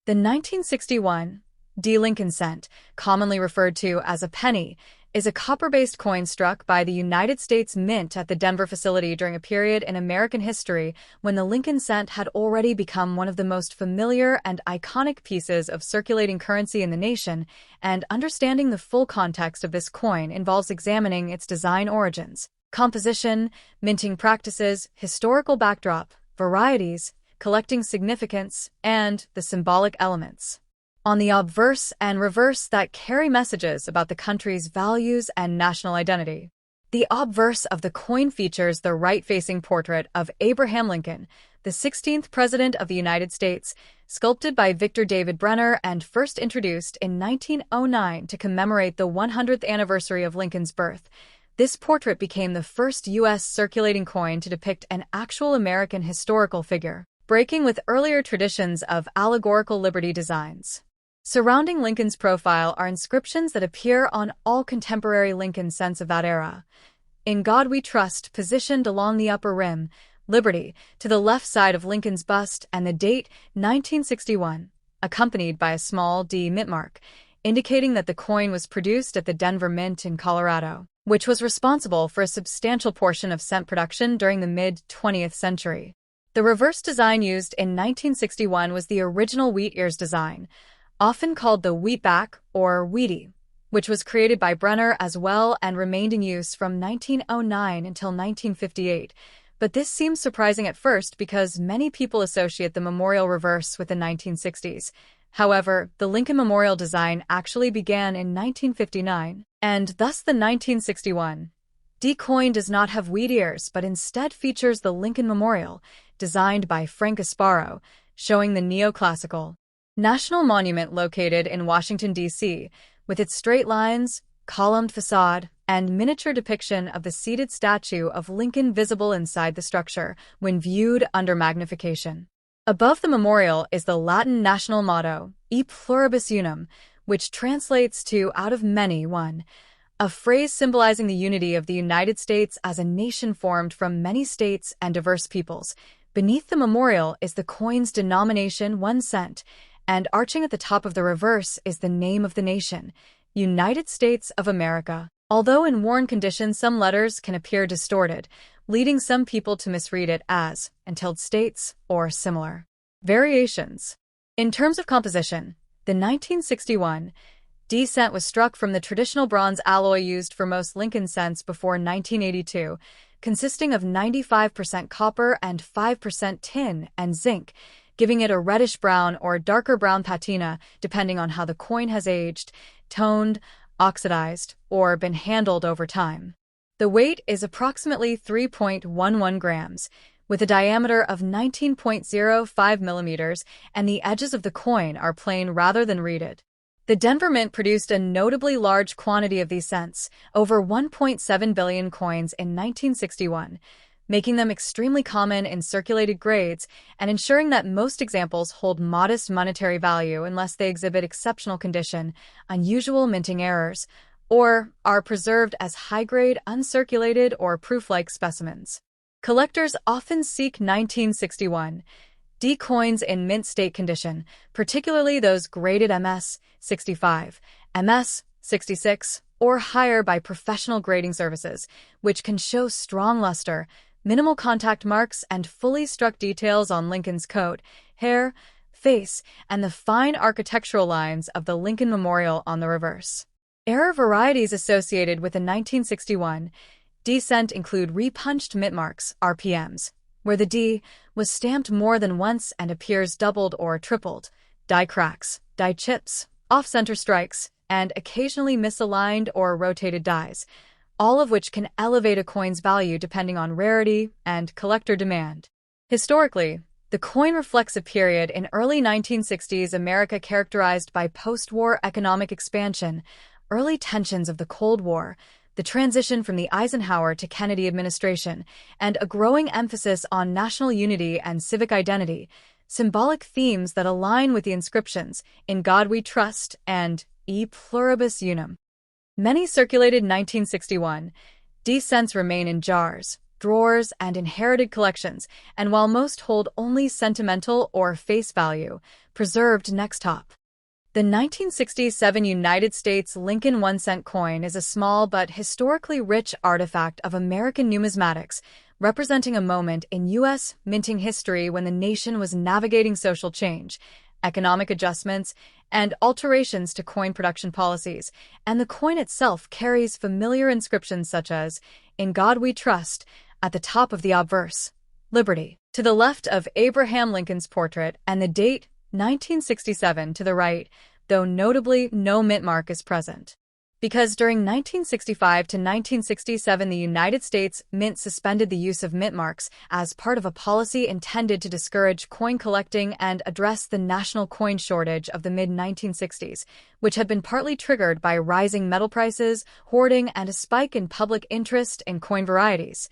The 1961 D. Lincoln cent, commonly referred to as a penny, is a copper-based coin struck by the United States Mint at the Denver facility during a period in American history when the Lincoln cent had already become one of the most familiar and iconic pieces of circulating currency in the nation, and understanding the full context of this coin involves examining its design origins, composition, minting practices, historical backdrop, varieties, collecting significance, and the symbolic elements on the obverse and reverse that carry messages about the country's values and national identity. The obverse of the coin features the right-facing portrait of Abraham Lincoln, the 16th President of the United States, sculpted by Victor David Brenner and first introduced in 1909 to commemorate the 100th anniversary of Lincoln's birth. This portrait became the first U.S. circulating coin to depict an actual American historical figure, breaking with earlier traditions of allegorical liberty designs. Surrounding Lincoln's profile are inscriptions that appear on all contemporary Lincoln cents of that era. "In God We Trust," positioned along the upper rim, "Liberty," to the left side of Lincoln's bust, and the date, 1961, accompanied by a small D mint mark, indicating that the coin was produced at the Denver Mint in Colorado, which was responsible for a substantial portion of cent production during the mid-20th century. The reverse design used in 1961 was the original wheat ears design, often called the wheatback or wheatie, which was created by Brenner as well and remained in use from 1909 until 1958. But this seems surprising at first because many people associate the memorial reverse with the 1960s. However, the Lincoln Memorial design actually began in 1959, and thus the 1961 D coin does not have wheat ears but instead features the Lincoln Memorial, designed by Frank Asparo, showing the neoclassical National Monument located in Washington, D.C., with its straight lines, columned facade, and miniature depiction of the seated statue of Lincoln visible inside the structure when viewed under magnification. Above the memorial is the Latin national motto, E pluribus unum, which translates to out of many one, a phrase symbolizing the unity of the United States as a nation formed from many states and diverse peoples. Beneath the memorial is the coin's denomination 1 cent, and arching at the top of the reverse is the name of the nation, United States of America. Although in worn condition some letters can appear distorted, leading some people to misread it as entailed states or similar variations. In terms of composition, the 1961 D cent was struck from the traditional bronze alloy used for most Lincoln cents before 1982, consisting of 95% copper and 5% tin and zinc, giving it a reddish-brown or darker brown patina depending on how the coin has aged, toned, oxidized, or been handled over time. The weight is approximately 3.11 grams, with a diameter of 19.05 millimeters, and the edges of the coin are plain rather than reeded. The Denver Mint produced a notably large quantity of these cents, over 1.7 billion coins in 1961, making them extremely common in circulated grades and ensuring that most examples hold modest monetary value unless they exhibit exceptional condition, unusual minting errors, or are preserved as high-grade, uncirculated, or proof-like specimens. Collectors often seek 1961 D coins in mint state condition, particularly those graded MS 65, MS 66, or higher by professional grading services, which can show strong luster, minimal contact marks, and fully struck details on Lincoln's coat, hair, face, and the fine architectural lines of the Lincoln Memorial on the reverse. Error varieties associated with the 1961 D cent include repunched mint marks, RPMs, where the D was stamped more than once and appears doubled or tripled, die cracks, die chips, off-center strikes, and occasionally misaligned or rotated dies, all of which can elevate a coin's value depending on rarity and collector demand. Historically, the coin reflects a period in early 1960s America characterized by post-war economic expansion, early tensions of the Cold War, the transition from the Eisenhower to Kennedy administration, and a growing emphasis on national unity and civic identity, symbolic themes that align with the inscriptions "In God We Trust" and "E pluribus unum." Many circulated 1961 D cents remain in jars, drawers, and inherited collections, and while most hold only sentimental or face value, preserved next top. The 1967 United States Lincoln 1-cent coin is a small but historically rich artifact of American numismatics, representing a moment in U.S. minting history when the nation was navigating social change, economic adjustments, and alterations to coin production policies, and the coin itself carries familiar inscriptions such as, "In God We Trust," at the top of the obverse, "Liberty," to the left of Abraham Lincoln's portrait, and the date, 1967, to the right, though notably no mint mark is present. Because during 1965 to 1967 the United States Mint suspended the use of mint marks as part of a policy intended to discourage coin collecting and address the national coin shortage of the mid-1960s, which had been partly triggered by rising metal prices, hoarding, and a spike in public interest in coin varieties.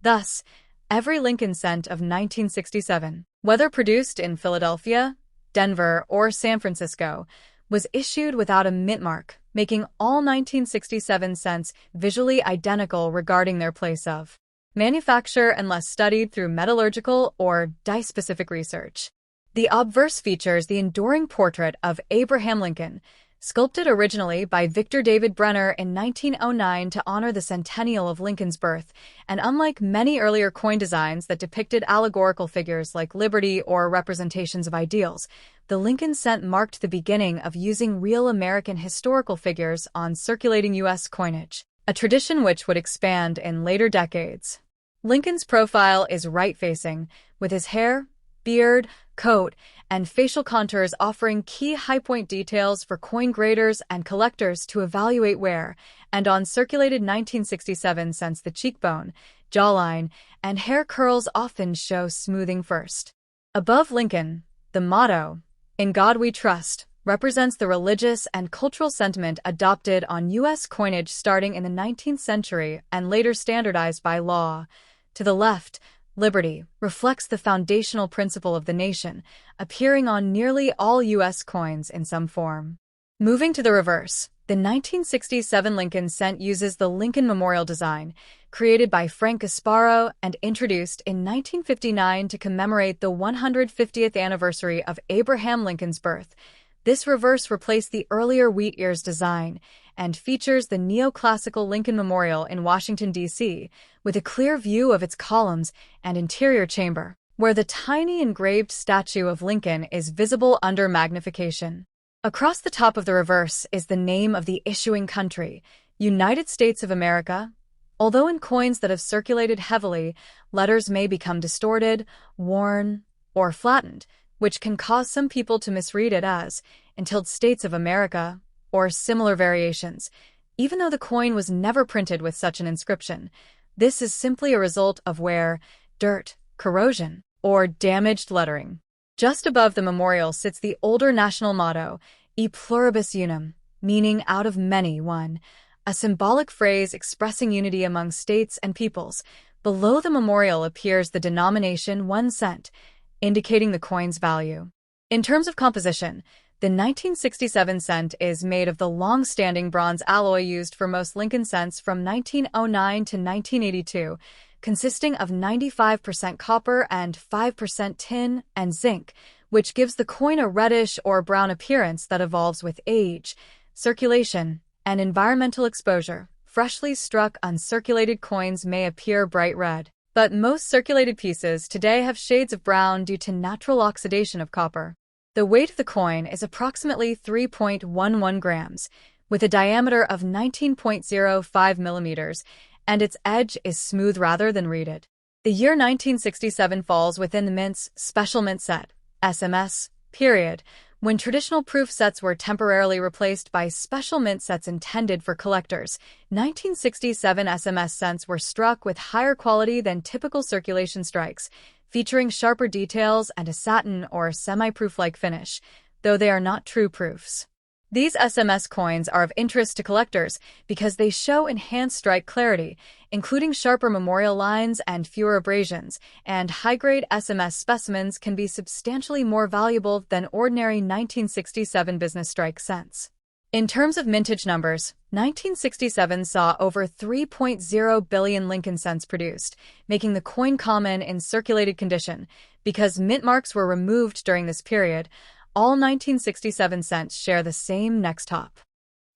Thus, every Lincoln cent of 1967, whether produced in Philadelphia, Denver, or San Francisco, was issued without a mint mark, making all 1967 cents visually identical regarding their place of manufacture unless studied through metallurgical or die-specific research. The obverse features the enduring portrait of Abraham Lincoln, sculpted originally by Victor David Brenner in 1909 to honor the centennial of Lincoln's birth, and unlike many earlier coin designs that depicted allegorical figures like liberty or representations of ideals, the Lincoln cent marked the beginning of using real American historical figures on circulating U.S. coinage, a tradition which would expand in later decades. Lincoln's profile is right-facing, with his hair, beard, coat, and facial contours offering key high-point details for coin graders and collectors to evaluate wear, and on circulated 1967 cents the cheekbone, jawline, and hair curls often show smoothing first. Above Lincoln, the motto, "In God We Trust," represents the religious and cultural sentiment adopted on U.S. coinage starting in the 19th century and later standardized by law. To the left, liberty reflects the foundational principle of the nation, appearing on nearly all U.S. coins in some form. Moving to the reverse, the 1967 Lincoln cent uses the Lincoln Memorial design, created by Frank Gasparo and introduced in 1959 to commemorate the 150th anniversary of Abraham Lincoln's birth. This reverse replaced the earlier wheat ears design and features the neoclassical Lincoln Memorial in Washington, D.C., with a clear view of its columns and interior chamber, where the tiny engraved statue of Lincoln is visible under magnification. Across the top of the reverse is the name of the issuing country, United States of America. Although in coins that have circulated heavily, letters may become distorted, worn, or flattened, which can cause some people to misread it as entitled States of America or similar variations. Even though the coin was never printed with such an inscription, this is simply a result of wear, dirt, corrosion, or damaged lettering. Just above the memorial sits the older national motto, E pluribus unum, meaning out of many one, a symbolic phrase expressing unity among states and peoples. Below the memorial appears the denomination 1 cent, indicating the coin's value. In terms of composition, the 1967 cent is made of the long-standing bronze alloy used for most Lincoln cents from 1909 to 1982, consisting of 95% copper and 5% tin and zinc, which gives the coin a reddish or brown appearance that evolves with age, circulation, and environmental exposure. Freshly struck uncirculated coins may appear bright red, but most circulated pieces today have shades of brown due to natural oxidation of copper. The weight of the coin is approximately 3.11 grams, with a diameter of 19.05 millimeters, and its edge is smooth rather than reeded. The year 1967 falls within the Mint's Special Mint Set, SMS, period, when traditional proof sets were temporarily replaced by special mint sets intended for collectors. 1967 SMS cents were struck with higher quality than typical circulation strikes, featuring sharper details and a satin or semi-proof-like finish, though they are not true proofs. These SMS coins are of interest to collectors because they show enhanced strike clarity, including sharper memorial lines and fewer abrasions, and high-grade SMS specimens can be substantially more valuable than ordinary 1967 business strike cents. In terms of mintage numbers, 1967 saw over 3.0 billion Lincoln cents produced, making the coin common in circulated condition. Because mint marks were removed during this period, All 1967 cents share the same next top.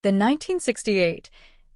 The 1968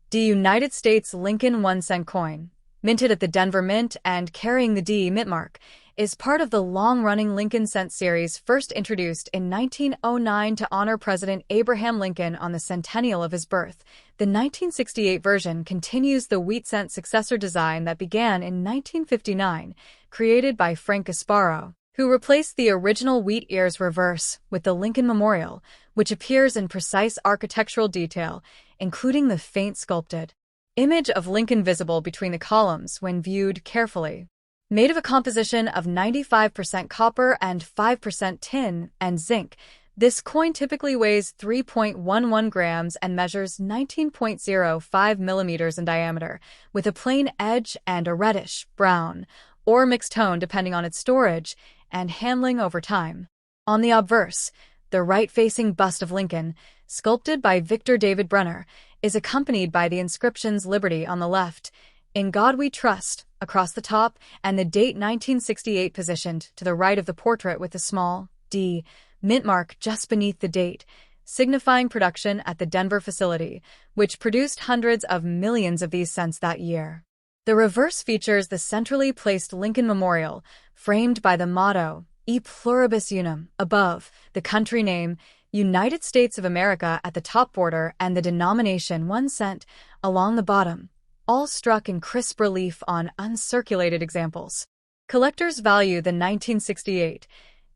D United States Lincoln 1-cent coin, minted at the Denver Mint and carrying the D mint mark, is part of the long-running Lincoln cent series first introduced in 1909 to honor President Abraham Lincoln on the centennial of his birth. The 1968 version continues the wheat cent successor design that began in 1959, created by Frank Gasparo, who replaced the original wheat ears reverse with the Lincoln Memorial, which appears in precise architectural detail, including the faint sculpted image of Lincoln visible between the columns when viewed carefully. Made of a composition of 95% copper and 5% tin and zinc, this coin typically weighs 3.11 grams and measures 19.05 millimeters in diameter, with a plain edge and a reddish, brown, or mixed tone depending on its storage and handling over time. On the obverse, the right-facing bust of Lincoln, sculpted by Victor David Brenner, is accompanied by the inscriptions Liberty on the left, In God We Trust, across the top, and the date 1968 positioned to the right of the portrait with a small D mint mark just beneath the date, signifying production at the Denver facility, which produced hundreds of millions of these cents that year. The reverse features the centrally placed Lincoln Memorial, framed by the motto, E pluribus unum, above, the country name, United States of America at the top border, and the denomination 1 cent along the bottom, all struck in crisp relief on uncirculated examples. Collectors value the 1968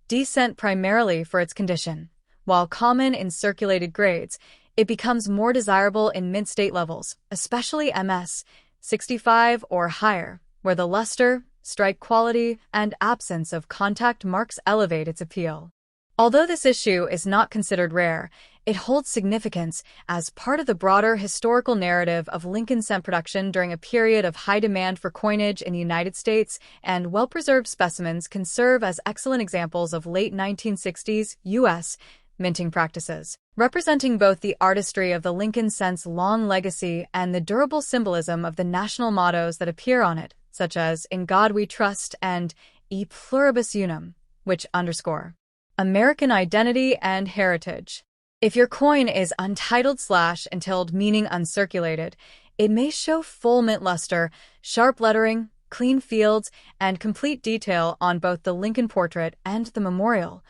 D cent primarily for its condition. While common in circulated grades, it becomes more desirable in mint state levels, especially MS 65 or higher, where the luster, strike quality, and absence of contact marks elevate its appeal. Although this issue is not considered rare, it holds significance as part of the broader historical narrative of Lincoln cent production during a period of high demand for coinage in the United States, and well-preserved specimens can serve as excellent examples of late 1960s U.S. minting practices, representing both the artistry of the Lincoln cent's long legacy and the durable symbolism of the national mottos that appear on it, such as In God We Trust and E pluribus unum, which underscore American identity and heritage. If your coin is untitled/entitled, meaning uncirculated, it may show full mint luster, sharp lettering, clean fields, and complete detail on both the Lincoln portrait and the memorial,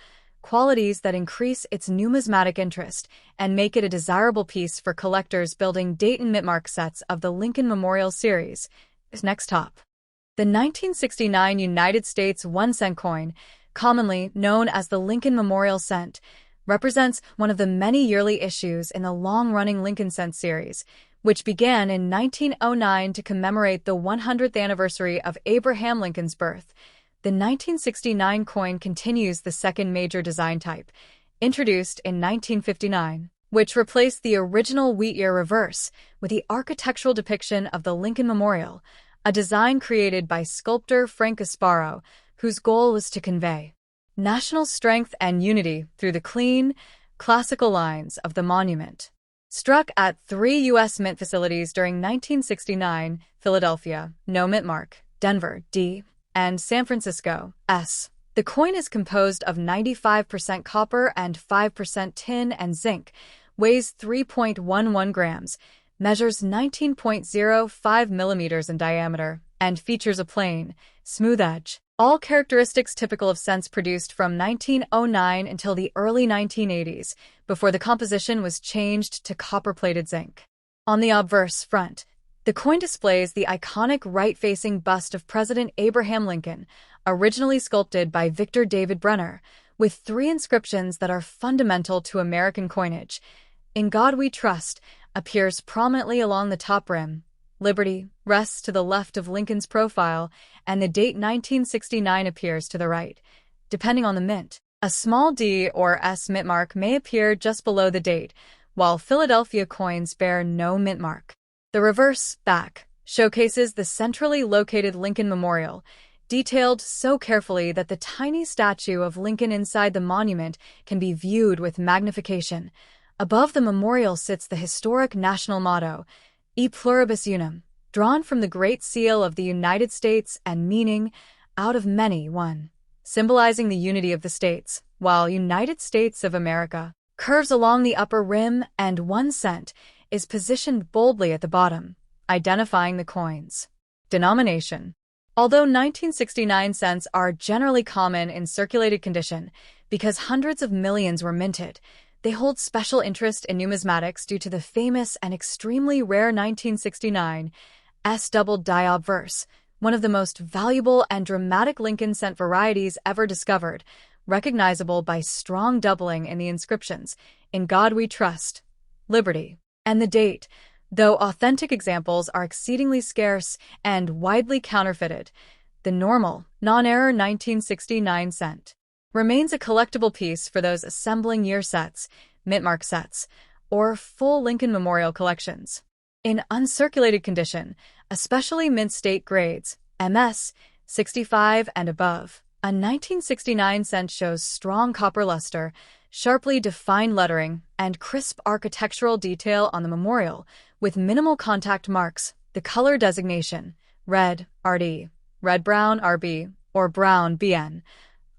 qualities that increase its numismatic interest and make it a desirable piece for collectors building Dayton Mintmark sets of the Lincoln Memorial series. Next top. The 1969 United States 1-cent coin, commonly known as the Lincoln Memorial Cent, represents one of the many yearly issues in the long-running Lincoln Cent series, which began in 1909 to commemorate the 100th anniversary of Abraham Lincoln's birth. The 1969 coin continues the second major design type, introduced in 1959, which replaced the original wheat ear reverse with the architectural depiction of the Lincoln Memorial, a design created by sculptor Frank Gasparo, whose goal was to convey national strength and unity through the clean, classical lines of the monument. Struck at 3 U.S. mint facilities during 1969, Philadelphia, no mint mark, Denver, D, and San Francisco, S. The coin is composed of 95% copper and 5% tin and zinc, weighs 3.11 grams, measures 19.05 millimeters in diameter, and features a plain, smooth edge. All characteristics typical of cents produced from 1909 until the early 1980s, before the composition was changed to copper-plated zinc. On the obverse front, the coin displays the iconic right-facing bust of President Abraham Lincoln, originally sculpted by Victor David Brenner, with 3 inscriptions that are fundamental to American coinage. In God We Trust appears prominently along the top rim. Liberty rests to the left of Lincoln's profile, and the date 1969 appears to the right. Depending on the mint, a small D or S mint mark may appear just below the date, while Philadelphia coins bear no mint mark. The reverse back showcases the centrally located Lincoln Memorial, detailed so carefully that the tiny statue of Lincoln inside the monument can be viewed with magnification. Above the memorial sits the historic national motto, E pluribus unum, drawn from the Great Seal of the United States and meaning, out of many, one, symbolizing the unity of the states. while United States of America curves along the upper rim and 1 cent is positioned boldly at the bottom, identifying the coin's denomination. Although 1969 cents are generally common in circulated condition because hundreds of millions were minted, they hold special interest in numismatics due to the famous and extremely rare 1969 S-doubled die obverse, one of the most valuable and dramatic Lincoln cent varieties ever discovered, recognizable by strong doubling in the inscriptions, "In God We Trust," "Liberty," and the date, though authentic examples are exceedingly scarce and widely counterfeited. The normal, non-error 1969 cent remains a collectible piece for those assembling year sets, mintmark sets, or full Lincoln Memorial collections. In uncirculated condition, especially mint state grades, MS, 65 and above, a 1969 cent shows strong copper luster, sharply defined lettering, and crisp architectural detail on the memorial, with minimal contact marks. The color designation, red, RD, red-brown, RB, or brown, BN,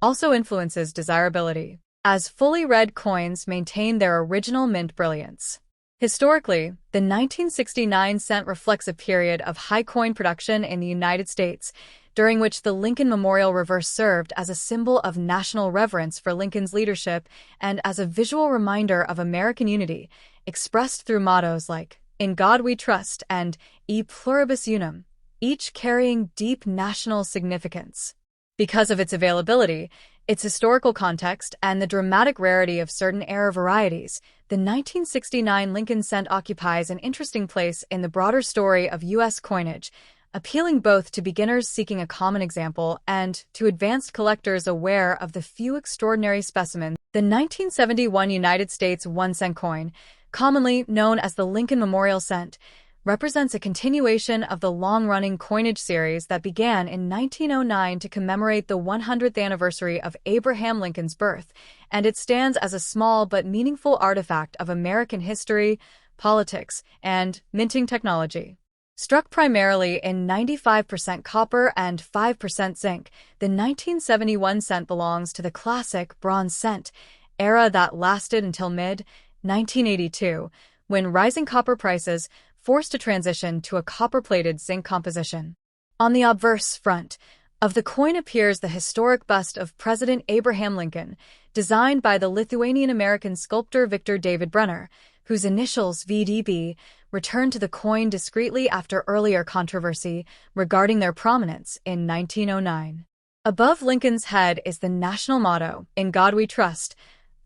also influences desirability, as fully red coins maintain their original mint brilliance. Historically, the 1969 cent reflects a period of high coin production in the United States, during which the Lincoln Memorial reverse served as a symbol of national reverence for Lincoln's leadership and as a visual reminder of American unity, expressed through mottos like, "In God We Trust" and "E Pluribus Unum," each carrying deep national significance. Because of its availability, its historical context, and the dramatic rarity of certain era varieties, the 1969 Lincoln cent occupies an interesting place in the broader story of U.S. coinage, appealing both to beginners seeking a common example and to advanced collectors aware of the few extraordinary specimens. The 1971 United States 1 cent coin, commonly known as the Lincoln Memorial cent, represents a continuation of the long-running coinage series that began in 1909 to commemorate the 100th anniversary of Abraham Lincoln's birth, and it stands as a small but meaningful artifact of American history, politics, and minting technology. Struck primarily in 95% copper and 5% zinc, the 1971 cent belongs to the classic bronze cent era that lasted until mid-1982, when rising copper prices forced a transition to a copper-plated zinc composition. On the obverse front of the coin appears the historic bust of President Abraham Lincoln, designed by the Lithuanian-American sculptor Victor David Brenner, whose initials VDB returned to the coin discreetly after earlier controversy regarding their prominence in 1909. Above Lincoln's head is the national motto, "In God We Trust,"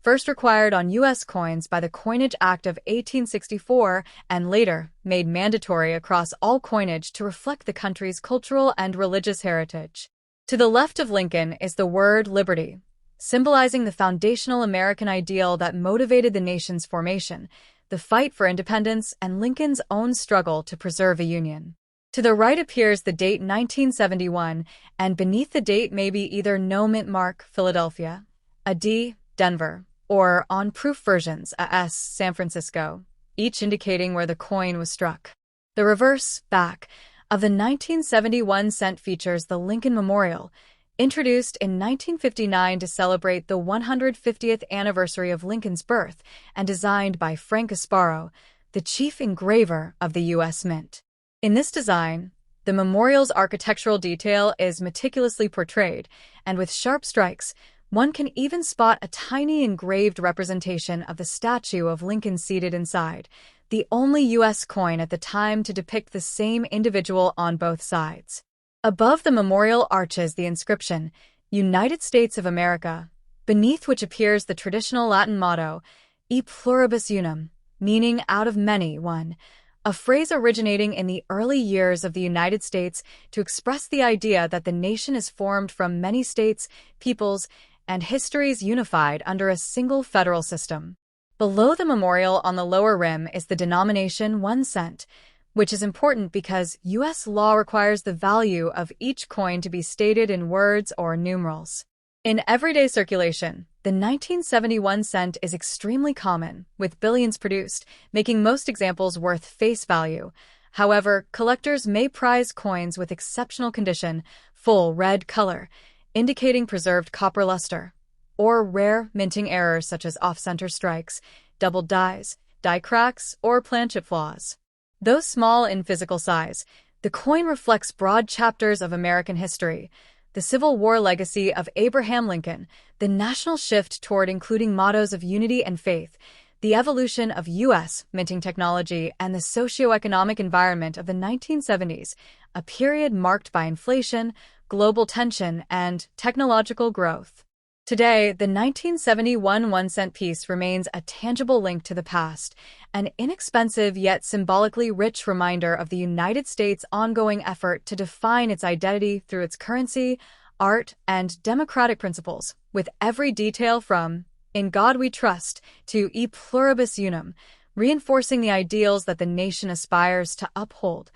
first required on U.S. coins by the Coinage Act of 1864 and later made mandatory across all coinage to reflect the country's cultural and religious heritage. To the left of Lincoln is the word liberty, symbolizing the foundational American ideal that motivated the nation's formation, the fight for independence, and Lincoln's own struggle to preserve a union. To the right appears the date 1971, and beneath the date may be either no mint mark, Philadelphia, a D, Denver, or on proof versions, a S, San Francisco, each indicating where the coin was struck. The reverse, back, of the 1971 cent features the Lincoln Memorial, introduced in 1959 to celebrate the 150th anniversary of Lincoln's birth and designed by Frank Gasparo, the chief engraver of the U.S. Mint. In this design, the memorial's architectural detail is meticulously portrayed, and with sharp strikes, one can even spot a tiny engraved representation of the statue of Lincoln seated inside, the only U.S. coin at the time to depict the same individual on both sides. Above the memorial arches the inscription, "United States of America," beneath which appears the traditional Latin motto, "E Pluribus Unum," meaning out of many, one, a phrase originating in the early years of the United States to express the idea that the nation is formed from many states, peoples, and histories unified under a single federal system. Below the memorial on the lower rim is the denomination 1 cent, which is important because U.S. law requires the value of each coin to be stated in words or numerals. In everyday circulation, the 1971 cent is extremely common, with billions produced, making most examples worth face value. However, collectors may prize coins with exceptional condition, full red color, indicating preserved copper luster, or rare minting errors such as off-center strikes, doubled dies, die cracks, or planchet flaws. Though small in physical size, the coin reflects broad chapters of American history, the Civil War legacy of Abraham Lincoln, the national shift toward including mottos of unity and faith, the evolution of U.S. minting technology, and the socioeconomic environment of the 1970s, a period marked by inflation, global tension, and technological growth. Today, the 1971 1-cent piece remains a tangible link to the past, an inexpensive yet symbolically rich reminder of the United States' ongoing effort to define its identity through its currency, art, and democratic principles, with every detail from "In God We Trust" to "E Pluribus Unum," reinforcing the ideals that the nation aspires to uphold.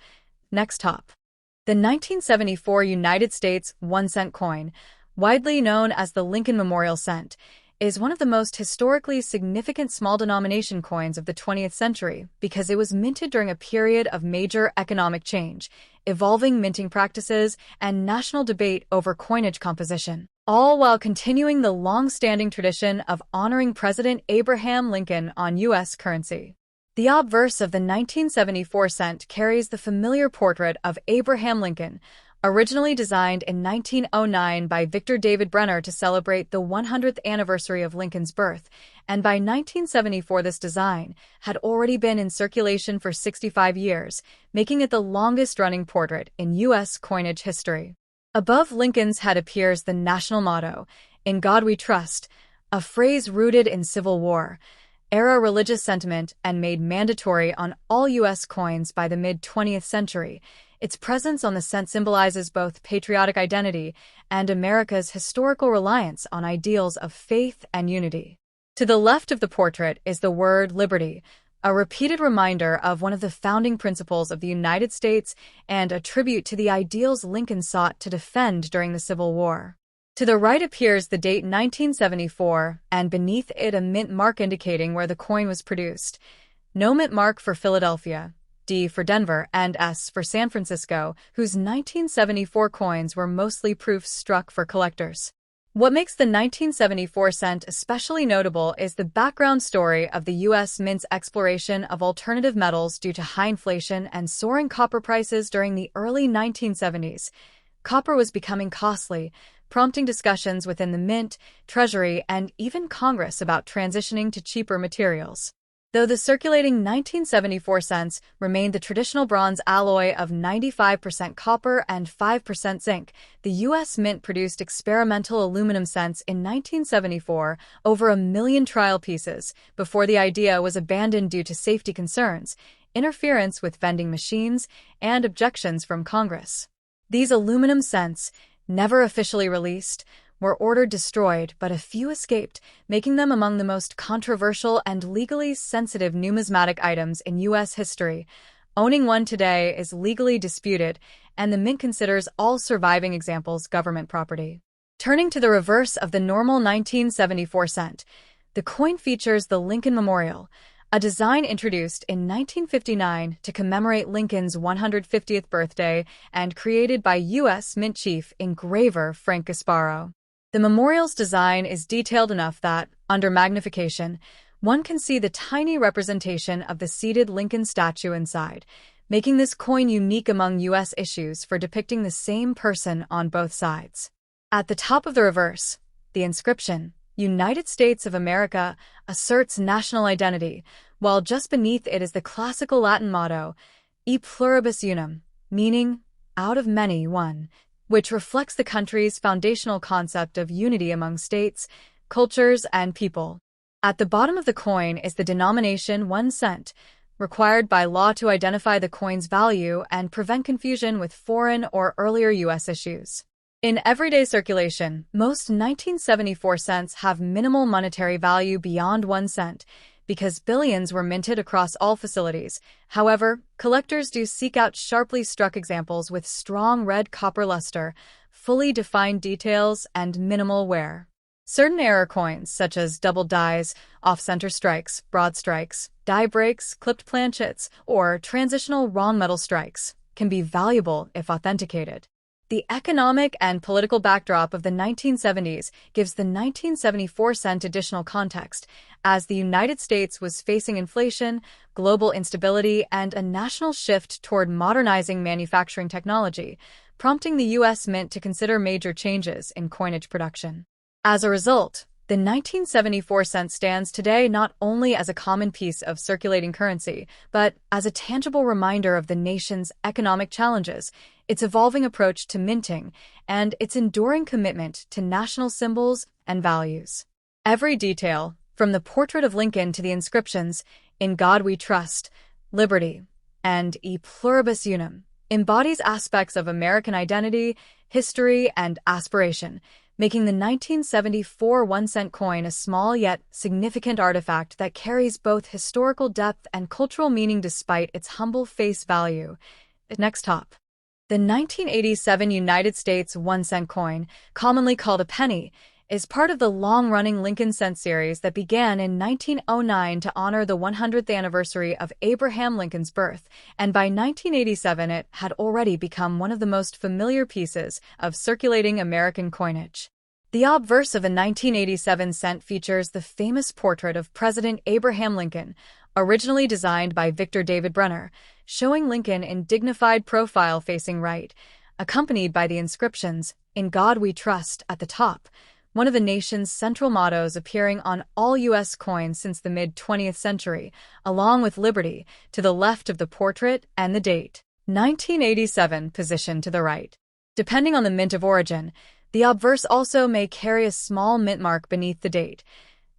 Next up, the 1974 United States 1-cent coin, widely known as the Lincoln Memorial Cent, is one of the most historically significant small-denomination coins of the 20th century because it was minted during a period of major economic change, evolving minting practices, and national debate over coinage composition, all while continuing the long-standing tradition of honoring President Abraham Lincoln on U.S. currency. The obverse of the 1974 cent carries the familiar portrait of Abraham Lincoln, originally designed in 1909 by Victor David Brenner to celebrate the 100th anniversary of Lincoln's birth, and by 1974 this design had already been in circulation for 65 years, making it the longest-running portrait in U.S. coinage history. Above Lincoln's head appears the national motto, "In God We Trust," a phrase rooted in Civil War-era religious sentiment and made mandatory on all U.S. coins by the mid-20th century. Its presence on the cent symbolizes both patriotic identity and America's historical reliance on ideals of faith and unity. To the left of the portrait is the word liberty, a repeated reminder of one of the founding principles of the United States and a tribute to the ideals Lincoln sought to defend during the Civil War. To the right appears the date 1974, and beneath it a mint mark indicating where the coin was produced. No mint mark for Philadelphia, D for Denver, and S for San Francisco, whose 1974 coins were mostly proofs struck for collectors. What makes the 1974 cent especially notable is the background story of the U.S. Mint's exploration of alternative metals due to high inflation and soaring copper prices during the early 1970s. Copper was becoming costly, prompting discussions within the Mint, Treasury, and even Congress about transitioning to cheaper materials. Though the circulating 1974 cents remained the traditional bronze alloy of 95% copper and 5% zinc, the U.S. Mint produced experimental aluminum cents in 1974, over 1 million trial pieces, before the idea was abandoned due to safety concerns, interference with vending machines, and objections from Congress. These aluminum cents, never officially released, were ordered destroyed, but a few escaped, making them among the most controversial and legally sensitive numismatic items in U.S. history. Owning one today is legally disputed, and the Mint considers all surviving examples government property. Turning to the reverse of the normal 1974 cent, the coin features the Lincoln Memorial, a design introduced in 1959 to commemorate Lincoln's 150th birthday and created by U.S. Mint chief engraver Frank Gasparo. The memorial's design is detailed enough that, under magnification, one can see the tiny representation of the seated Lincoln statue inside, making this coin unique among U.S. issues for depicting the same person on both sides. At the top of the reverse, the inscription, "United States of America," asserts national identity, while just beneath it is the classical Latin motto, "E Pluribus Unum," meaning, "out of many, one," which reflects the country's foundational concept of unity among states, cultures, and people. At the bottom of the coin is the denomination 1 cent, required by law to identify the coin's value and prevent confusion with foreign or earlier U.S. issues. In everyday circulation, most 1974 cents have minimal monetary value beyond 1 cent, because billions were minted across all facilities. However, collectors do seek out sharply struck examples with strong red copper luster, fully defined details, and minimal wear. Certain error coins, such as doubled dies, off-center strikes, broad strikes, die breaks, clipped planchets, or transitional wrong metal strikes, can be valuable if authenticated. The economic and political backdrop of the 1970s gives the 1974 cent additional context, as the United States was facing inflation, global instability, and a national shift toward modernizing manufacturing technology, prompting the U.S. Mint to consider major changes in coinage production. As a result, the 1974 cent stands today not only as a common piece of circulating currency, but as a tangible reminder of the nation's economic challenges, its evolving approach to minting, and its enduring commitment to national symbols and values. Every detail, from the portrait of Lincoln to the inscriptions, "In God We Trust," "Liberty," and "E Pluribus Unum," embodies aspects of American identity, history, and aspiration, making the 1974 1-cent coin a small yet significant artifact that carries both historical depth and cultural meaning despite its humble face value. Next top. The 1987 United States 1-cent coin, commonly called a penny, is part of the long-running Lincoln cent series that began in 1909 to honor the 100th anniversary of Abraham Lincoln's birth, and by 1987 it had already become one of the most familiar pieces of circulating American coinage. The obverse of the 1987 cent features the famous portrait of President Abraham Lincoln, originally designed by Victor David Brenner, showing Lincoln in dignified profile facing right, accompanied by the inscriptions, "In God We Trust," at the top, one of the nation's central mottos appearing on all U.S. coins since the mid-20th century, along with "Liberty" to the left of the portrait and the date, 1987, positioned to the right. Depending on the mint of origin, the obverse also may carry a small mint mark beneath the date.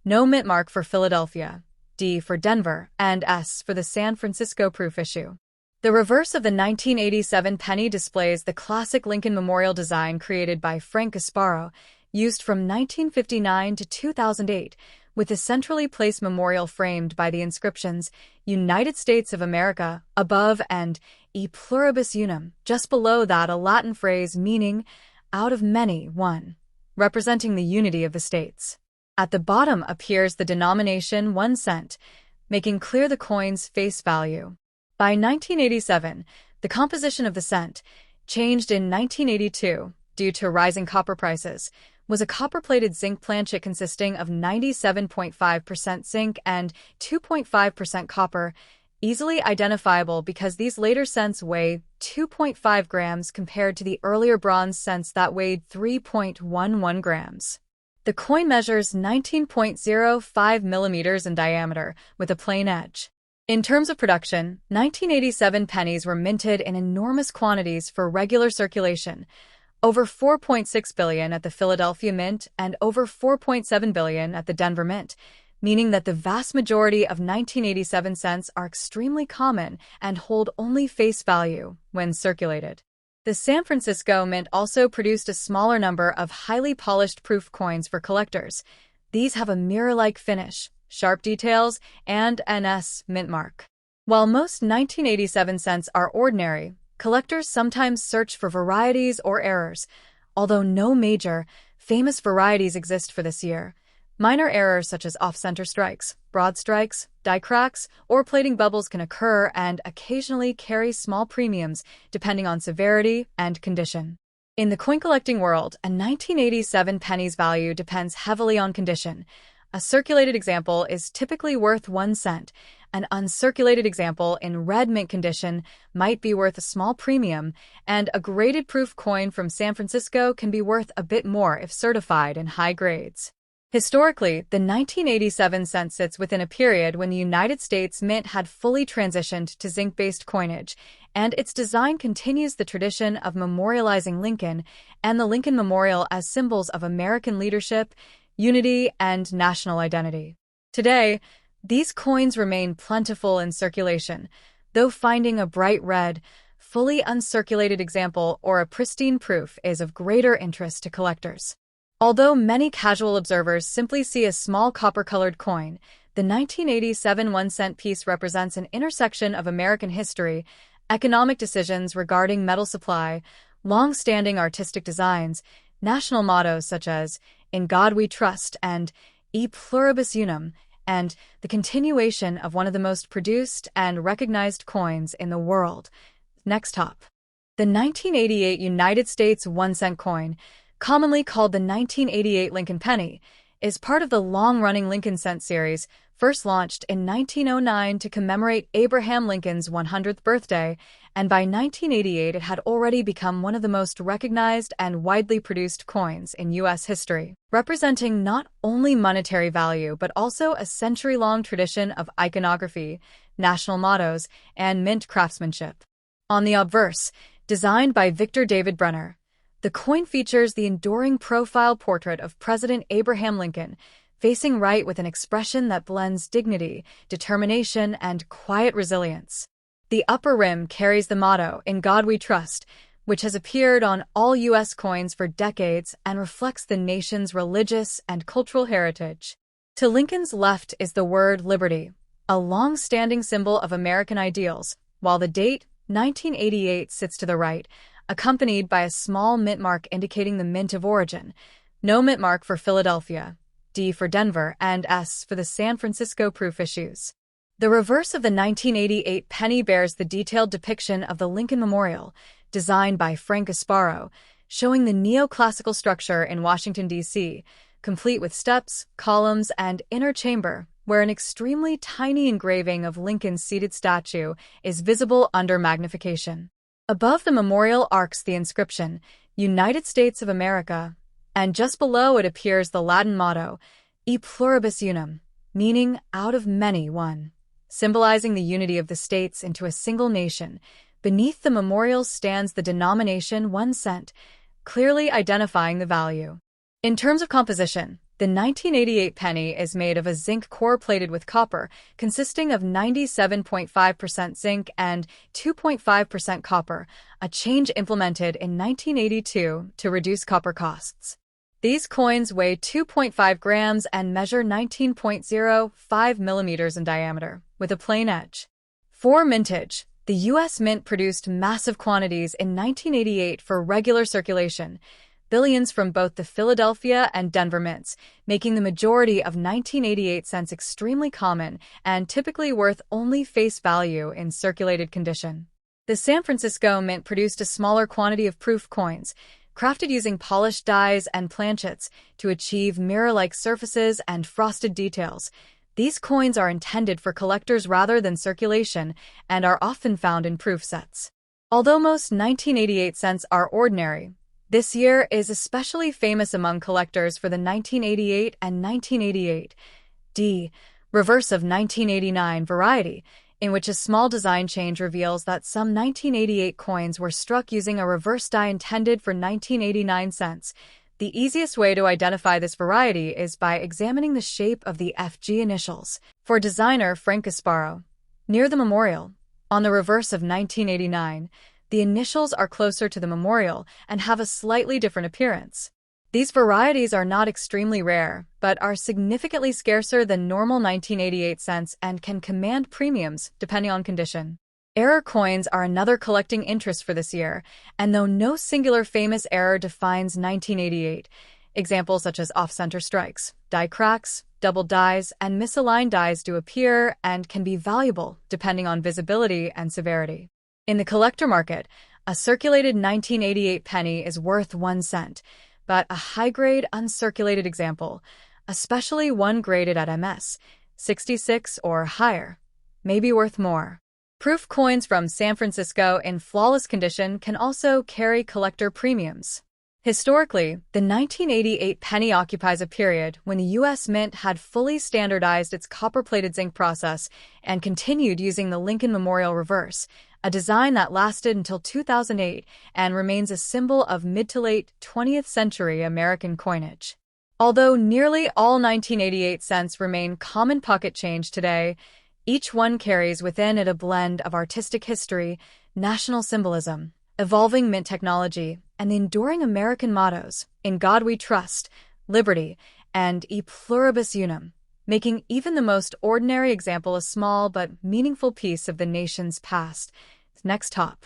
No mint mark for Philadelphia, D for Denver, and S for the San Francisco proof issue. The reverse of the 1987 penny displays the classic Lincoln Memorial design created by Frank Gasparo, used from 1959 to 2008, with a centrally placed memorial framed by the inscriptions "United States of America" above and "E Pluribus Unum" just below that, a Latin phrase meaning "out of many, one," representing the unity of the states. At the bottom appears the denomination 1 cent, making clear the coin's face value. By 1987, the composition of the cent, changed in 1982 due to rising copper prices, was a copper-plated zinc planchet consisting of 97.5% zinc and 2.5% copper, easily identifiable because these later cents weigh 2.5 grams compared to the earlier bronze cents that weighed 3.11 grams. The coin measures 19.05 millimeters in diameter, with a plain edge. In terms of production, 1987 pennies were minted in enormous quantities for regular circulation, over 4.6 billion at the Philadelphia Mint and over 4.7 billion at the Denver Mint, meaning that the vast majority of 1987 cents are extremely common and hold only face value when circulated. The San Francisco Mint also produced a smaller number of highly polished proof coins for collectors. These have a mirror-like finish, sharp details, and an S mint mark. While most 1987 cents are ordinary, collectors sometimes search for varieties or errors, although no major, famous varieties exist for this year. Minor errors such as off-center strikes, broad strikes, die cracks, or plating bubbles can occur and occasionally carry small premiums depending on severity and condition. In the coin collecting world, a 1987 penny's value depends heavily on condition. A circulated example is typically worth 1 cent. An uncirculated example in red mint condition might be worth a small premium, and a graded proof coin from San Francisco can be worth a bit more if certified in high grades. Historically, the 1987 cent sits within a period when the United States Mint had fully transitioned to zinc-based coinage, and its design continues the tradition of memorializing Lincoln and the Lincoln Memorial as symbols of American leadership, unity, and national identity. Today, these coins remain plentiful in circulation, though finding a bright red, fully uncirculated example or a pristine proof is of greater interest to collectors. Although many casual observers simply see a small copper-colored coin, the 1987 1-cent piece represents an intersection of American history, economic decisions regarding metal supply, long-standing artistic designs, national mottos such as "In God We Trust" and "E Pluribus Unum," and the continuation of one of the most produced and recognized coins in the world. Next top. The 1988 United States 1-cent coin, commonly called the 1988 Lincoln penny, is part of the long-running Lincoln cent series, first launched in 1909 to commemorate Abraham Lincoln's 100th birthday, and by 1988 it had already become one of the most recognized and widely produced coins in U.S. history, representing not only monetary value but also a century-long tradition of iconography, national mottos, and mint craftsmanship. On the obverse, designed by Victor David Brenner, the coin features the enduring profile portrait of President Abraham Lincoln, facing right with an expression that blends dignity, determination, and quiet resilience. The upper rim carries the motto, "In God We Trust," which has appeared on all U.S. coins for decades and reflects the nation's religious and cultural heritage. To Lincoln's left is the word liberty, a long-standing symbol of American ideals, while the date, 1988, sits to the right, accompanied by a small mint mark indicating the mint of origin, no mint mark for Philadelphia, D for Denver, and S for the San Francisco proof issues. The reverse of the 1988 penny bears the detailed depiction of the Lincoln Memorial, designed by Frank Gasparo, showing the neoclassical structure in Washington, D.C., complete with steps, columns, and inner chamber, where an extremely tiny engraving of Lincoln's seated statue is visible under magnification. Above the memorial arcs the inscription, "United States of America," and just below it appears the Latin motto, "E pluribus unum," meaning "out of many one," symbolizing the unity of the states into a single nation. Beneath the memorial stands the denomination 1 cent, clearly identifying the value. In terms of composition, the 1988 penny is made of a zinc core plated with copper, consisting of 97.5% zinc and 2.5% copper, a change implemented in 1982 to reduce copper costs. These coins weigh 2.5 grams and measure 19.05 millimeters in diameter, with a plain edge. For mintage, the U.S. Mint produced massive quantities in 1988 for regular circulation, billions from both the Philadelphia and Denver mints, making the majority of 1988 cents extremely common and typically worth only face value in circulated condition. The San Francisco Mint produced a smaller quantity of proof coins, crafted using polished dies and planchets to achieve mirror-like surfaces and frosted details. These coins are intended for collectors rather than circulation and are often found in proof sets. Although most 1988 cents are ordinary, this year is especially famous among collectors for the 1988 and 1988 D, reverse of 1989 variety, in which a small design change reveals that some 1988 coins were struck using a reverse die intended for 1989 cents. The easiest way to identify this variety is by examining the shape of the FG initials. For designer Frank Gasparo, near the memorial, on the reverse of 1989, the initials are closer to the memorial and have a slightly different appearance. These varieties are not extremely rare, but are significantly scarcer than normal 1988 cents and can command premiums depending on condition. Error coins are another collecting interest for this year, and though no singular famous error defines 1988, examples such as off-center strikes, die cracks, double dies, and misaligned dies do appear and can be valuable depending on visibility and severity. In the collector market, a circulated 1988 penny is worth 1 cent, but a high-grade uncirculated example, especially one graded at MS 66 or higher, may be worth more. Proof coins from San Francisco in flawless condition can also carry collector premiums. Historically, the 1988 penny occupies a period when the U.S. Mint had fully standardized its copper-plated zinc process and continued using the Lincoln Memorial reverse, a design that lasted until 2008 and remains a symbol of mid to late 20th century American coinage. Although nearly all 1988 cents remain common pocket change today, each one carries within it a blend of artistic history, national symbolism, evolving mint technology, and the enduring American mottos, "In God We Trust," "Liberty," and "E pluribus unum," making even the most ordinary example a small but meaningful piece of the nation's past. Next top.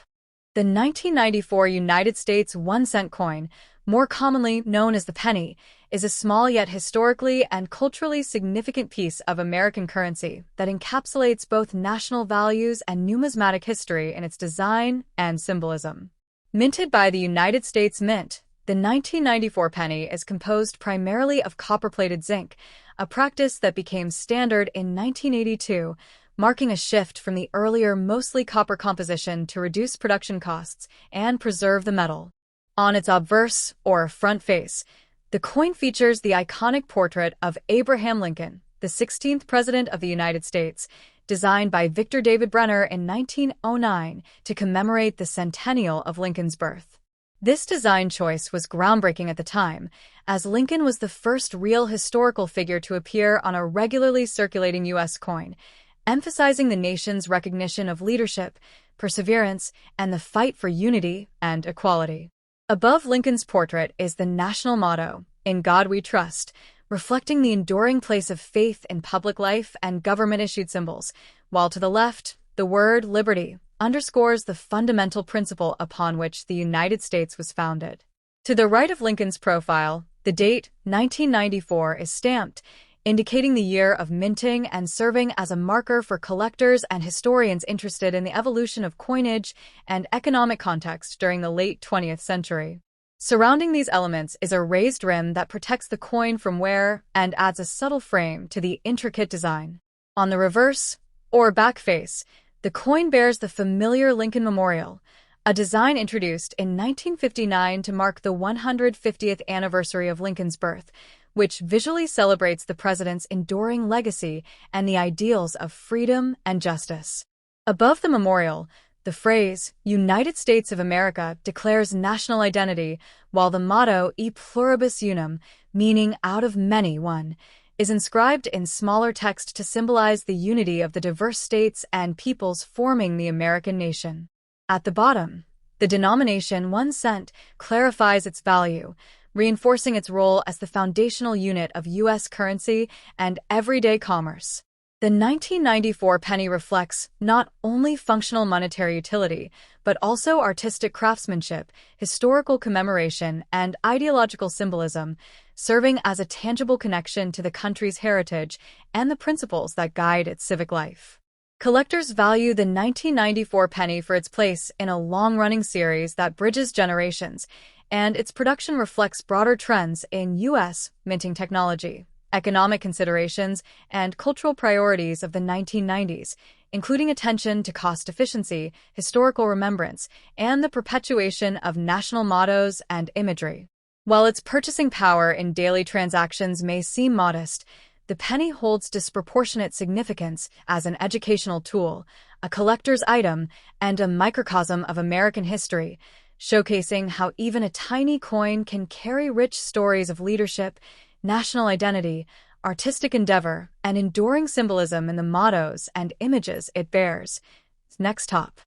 The 1994 United States 1-cent coin, more commonly known as the penny, is a small yet historically and culturally significant piece of American currency that encapsulates both national values and numismatic history in its design and symbolism. Minted by the United States Mint, the 1994 penny is composed primarily of copper-plated zinc, a practice that became standard in 1982, marking a shift from the earlier mostly copper composition to reduce production costs and preserve the metal. On its obverse, or front face, the coin features the iconic portrait of Abraham Lincoln, the 16th President of the United States, designed by Victor David Brenner in 1909 to commemorate the centennial of Lincoln's birth. This design choice was groundbreaking at the time, as Lincoln was the first real historical figure to appear on a regularly circulating U.S. coin, emphasizing the nation's recognition of leadership, perseverance, and the fight for unity and equality. Above Lincoln's portrait is the national motto, "In God We Trust," reflecting the enduring place of faith in public life and government-issued symbols, while to the left, the word liberty underscores the fundamental principle upon which the United States was founded. To the right of Lincoln's profile, the date 1994 is stamped, indicating the year of minting and serving as a marker for collectors and historians interested in the evolution of coinage and economic context during the late 20th century. Surrounding these elements is a raised rim that protects the coin from wear and adds a subtle frame to the intricate design. On the reverse, or back face, the coin bears the familiar Lincoln Memorial, a design introduced in 1959 to mark the 150th anniversary of Lincoln's birth, which visually celebrates the president's enduring legacy and the ideals of freedom and justice. Above the memorial, the phrase, "United States of America," declares national identity, while the motto, "E pluribus unum," meaning out of many one, is inscribed in smaller text to symbolize the unity of the diverse states and peoples forming the American nation. At the bottom, the denomination 1 cent clarifies its value, reinforcing its role as the foundational unit of U.S. currency and everyday commerce. The 1994 penny reflects not only functional monetary utility, but also artistic craftsmanship, historical commemoration, and ideological symbolism, serving as a tangible connection to the country's heritage and the principles that guide its civic life. Collectors value the 1994 penny for its place in a long-running series that bridges generations, and its production reflects broader trends in U.S. minting technology, economic considerations, and cultural priorities of the 1990s, including attention to cost efficiency, historical remembrance, and the perpetuation of national mottos and imagery. While its purchasing power in daily transactions may seem modest, the penny holds disproportionate significance as an educational tool, a collector's item, and a microcosm of American history, showcasing how even a tiny coin can carry rich stories of leadership, national identity, artistic endeavor, and enduring symbolism in the mottos and images it bears. Next top.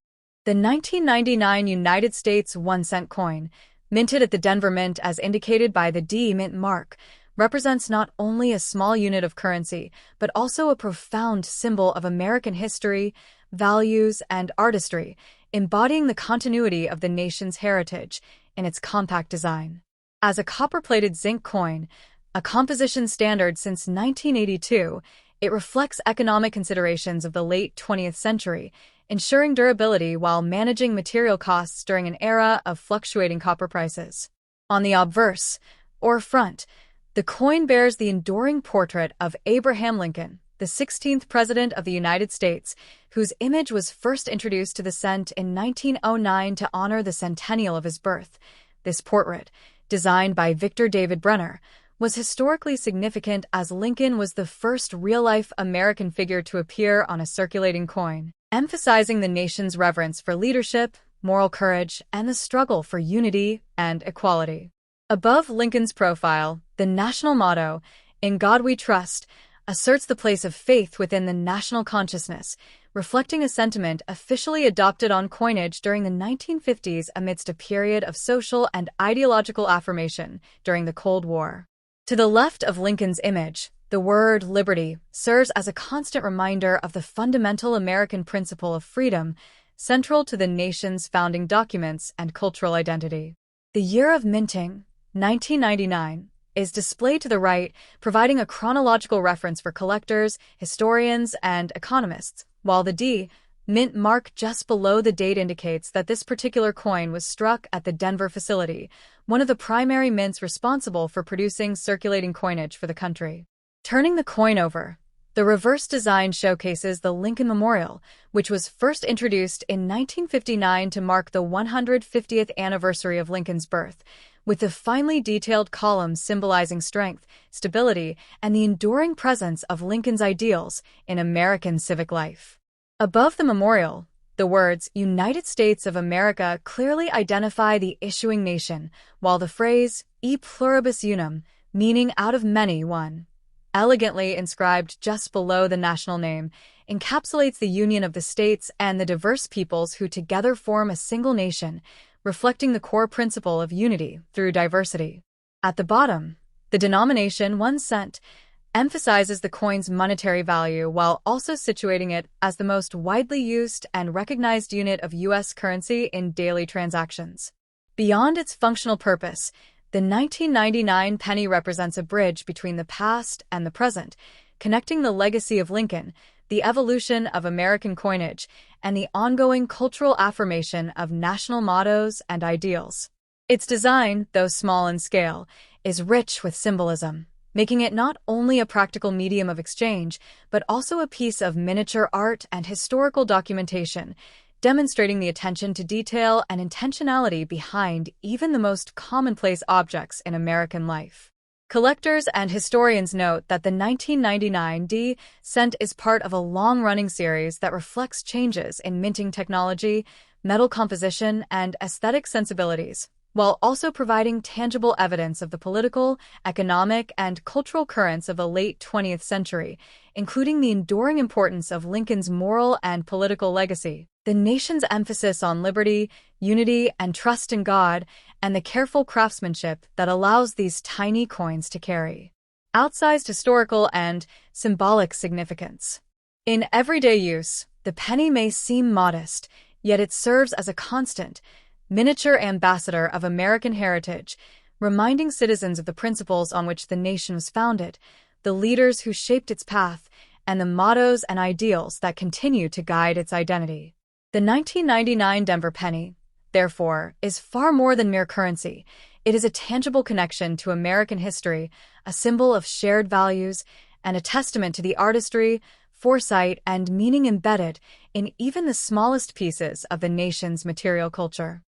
The 1999 United States 1 cent coin, minted at the Denver Mint as indicated by the D Mint mark, represents not only a small unit of currency, but also a profound symbol of American history, values, and artistry, embodying the continuity of the nation's heritage in its compact design. As a copper-plated zinc coin, a composition standard since 1982, it reflects economic considerations of the late 20th century, ensuring durability while managing material costs during an era of fluctuating copper prices. On the obverse, or front, the coin bears the enduring portrait of Abraham Lincoln, the 16th President of the United States, whose image was first introduced to the cent in 1909 to honor the centennial of his birth. This portrait, designed by Victor David Brenner, was historically significant as Lincoln was the first real-life American figure to appear on a circulating coin, emphasizing the nation's reverence for leadership, moral courage, and the struggle for unity and equality. Above Lincoln's profile, the national motto, "In God We Trust," asserts the place of faith within the national consciousness, reflecting a sentiment officially adopted on coinage during the 1950s amidst a period of social and ideological affirmation during the Cold War. To the left of Lincoln's image, the word liberty serves as a constant reminder of the fundamental American principle of freedom, central to the nation's founding documents and cultural identity. The year of minting, 1999, is displayed to the right, providing a chronological reference for collectors, historians, and economists, while the D, mint mark just below the date indicates that this particular coin was struck at the Denver facility, one of the primary mints responsible for producing circulating coinage for the country. Turning the coin over, the reverse design showcases the Lincoln Memorial, which was first introduced in 1959 to mark the 150th anniversary of Lincoln's birth, with the finely detailed columns symbolizing strength, stability, and the enduring presence of Lincoln's ideals in American civic life. Above the memorial, the words United States of America clearly identify the issuing nation, while the phrase e pluribus unum, meaning out of many one, elegantly inscribed just below the national name, encapsulates the union of the states and the diverse peoples who together form a single nation, reflecting the core principle of unity through diversity. At the bottom, the denomination 1 cent emphasizes the coin's monetary value while also situating it as the most widely used and recognized unit of U.S. currency in daily transactions. Beyond its functional purpose, the 1999 penny represents a bridge between the past and the present, connecting the legacy of Lincoln, the evolution of American coinage, and the ongoing cultural affirmation of national mottos and ideals. Its design, though small in scale, is rich with symbolism, making it not only a practical medium of exchange, but also a piece of miniature art and historical documentation, demonstrating the attention to detail and intentionality behind even the most commonplace objects in American life. Collectors and historians note that the 1999 cent is part of a long-running series that reflects changes in minting technology, metal composition, and aesthetic sensibilities, while also providing tangible evidence of the political, economic, and cultural currents of the late 20th century, including the enduring importance of Lincoln's moral and political legacy, the nation's emphasis on liberty, unity, and trust in God, and the careful craftsmanship that allows these tiny coins to carry outsized historical and symbolic significance. In everyday use, the penny may seem modest, yet it serves as a constant, miniature ambassador of American heritage, reminding citizens of the principles on which the nation was founded, the leaders who shaped its path, and the mottos and ideals that continue to guide its identity. The 1999 Denver penny, therefore, is far more than mere currency. It is a tangible connection to American history, a symbol of shared values, and a testament to the artistry, foresight, and meaning embedded in even the smallest pieces of the nation's material culture.